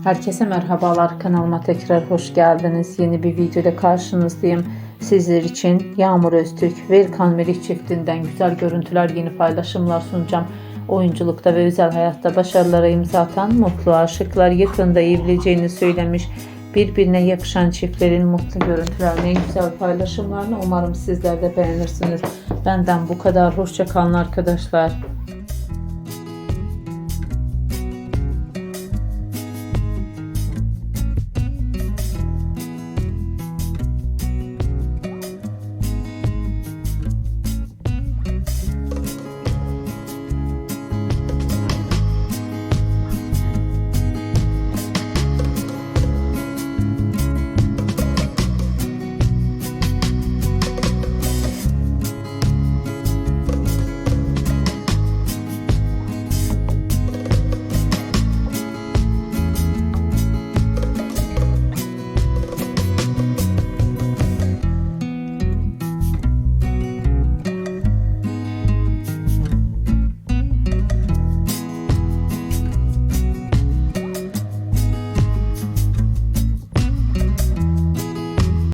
Herkese merhabalar, kanalıma tekrar hoş geldiniz. Yeni bir videoda karşınızdayım. Sizler için Yağmur Öztürk ve Erkan Meriç çiftinden güzel görüntüler, yeni paylaşımlar sunacağım. Oyunculukta ve özel hayatta başarılara imza atan mutlu aşıklar yakında evleneceğini söylemiş. Birbirine yakışan çiftlerin mutlu görüntülerini, güzel paylaşımlarını umarım sizler de beğenirsiniz. Benden bu kadar. Hoşça kalın arkadaşlar.